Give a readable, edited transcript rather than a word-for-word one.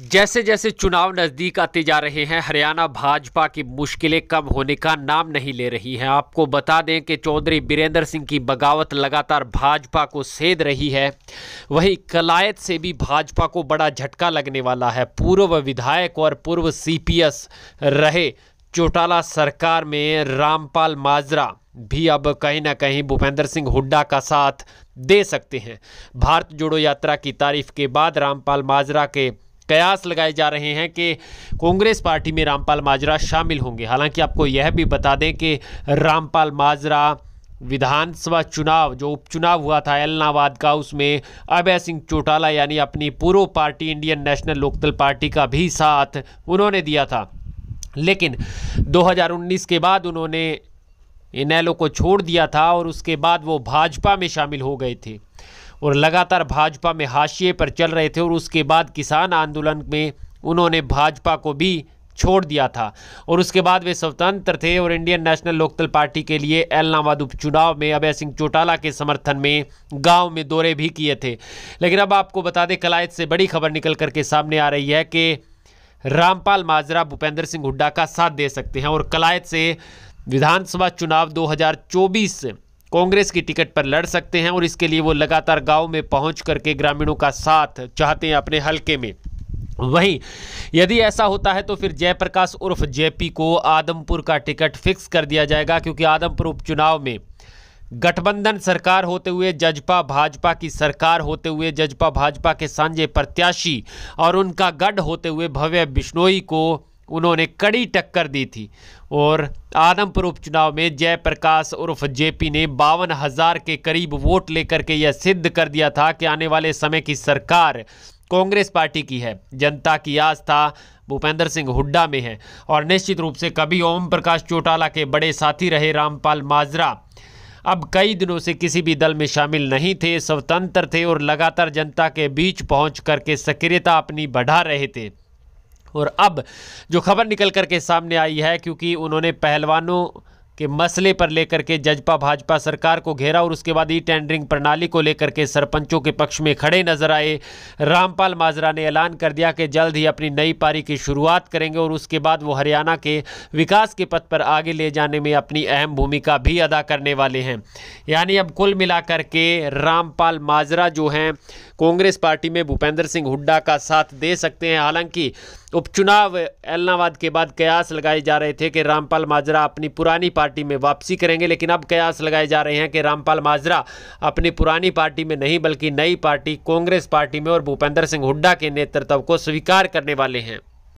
जैसे जैसे चुनाव नज़दीक आते जा रहे हैं, हरियाणा भाजपा की मुश्किलें कम होने का नाम नहीं ले रही हैं। आपको बता दें कि चौधरी बीरेंद्र सिंह की बगावत लगातार भाजपा को सेध रही है। वहीं कलायत से भी भाजपा को बड़ा झटका लगने वाला है। पूर्व विधायक और पूर्व सीपीएस रहे चौटाला सरकार में रामपाल माजरा भी अब कहीं ना कहीं भूपेंद्र सिंह हुड्डा का साथ दे सकते हैं। भारत जोड़ो यात्रा की तारीफ के बाद रामपाल माजरा के कयास लगाए जा रहे हैं कि कांग्रेस पार्टी में रामपाल माजरा शामिल होंगे। हालांकि आपको यह भी बता दें कि रामपाल माजरा विधानसभा चुनाव जो उपचुनाव हुआ था एलनाबाद का, उसमें अभय सिंह चौटाला यानी अपनी पूर्व party Indian national Lokdal party का भी साथ उन्होंने दिया था। लेकिन 2019 के बाद उन्होंने इनेलो को छोड़ दिया था और उसके बाद वो भाजपा में शामिल हो गए थे और लगातार भाजपा में हाशिए पर चल रहे थे। और उसके बाद किसान आंदोलन में उन्होंने भाजपा को भी छोड़ दिया था और उसके बाद वे स्वतंत्र थे और इंडियन नेशनल लोकदल पार्टी के लिए एलनाबाद उपचुनाव में अभय सिंह चौटाला के समर्थन में गांव में दौरे भी किए थे। लेकिन अब आपको बता दें, कलायत से बड़ी खबर निकल करके सामने आ रही है कि रामपाल माजरा भूपेंद्र सिंह हुड्डा का साथ दे सकते हैं और कलायत से विधानसभा चुनाव 2024 कांग्रेस की टिकट पर लड़ सकते हैं। और इसके लिए वो लगातार गांव में पहुंच करके ग्रामीणों का साथ चाहते हैं अपने हलके में। वहीं यदि ऐसा होता है तो फिर जयप्रकाश उर्फ जेपी को आदमपुर का टिकट फिक्स कर दिया जाएगा, क्योंकि आदमपुर उपचुनाव में गठबंधन सरकार होते हुए जजपा भाजपा की सरकार होते हुए जजपा भाजपा के सांझे प्रत्याशी और उनका गढ़ होते हुए भव्य बिश्नोई को उन्होंने कड़ी टक्कर दी थी। और आदमपुर उपचुनाव में जयप्रकाश उर्फ जेपी ने 52,000 के करीब वोट लेकर के यह सिद्ध कर दिया था कि आने वाले समय की सरकार कांग्रेस पार्टी की है। जनता की आस्था भूपेंद्र सिंह हुड्डा में है और निश्चित रूप से कभी ओम प्रकाश चौटाला के बड़े साथी रहे रामपाल माजरा अब कई दिनों से किसी भी दल में शामिल नहीं थे, स्वतंत्र थे और लगातार जनता के बीच पहुंच करके सक्रियता अपनी बढ़ा रहे थे। और अब जो खबर निकल करके सामने आई है, क्योंकि उन्होंने पहलवानों के मसले पर लेकर के जजपा भाजपा सरकार को घेरा और उसके बाद ई टेंडरिंग प्रणाली को लेकर के सरपंचों के पक्ष में खड़े नजर आए। रामपाल माजरा ने ऐलान कर दिया कि जल्द ही अपनी नई पारी की शुरुआत करेंगे और उसके बाद वो हरियाणा के विकास के पथ पर आगे ले जाने में अपनी अहम भूमिका भी अदा करने वाले हैं। यानी अब कुल मिलाकर के रामपाल माजरा जो हैं कांग्रेस पार्टी में भूपेंद्र सिंह हुड्डा का साथ दे सकते हैं। हालांकि उपचुनाव एलनाबाद के बाद कयास लगाए जा रहे थे कि रामपाल माजरा अपनी पुरानी पार्टी में वापसी करेंगे, लेकिन अब कयास लगाए जा रहे हैं कि रामपाल माजरा अपनी पुरानी पार्टी में नहीं बल्कि नई पार्टी कांग्रेस पार्टी में और भूपेंद्र सिंह हुड्डा के नेतृत्व को स्वीकार करने वाले हैं।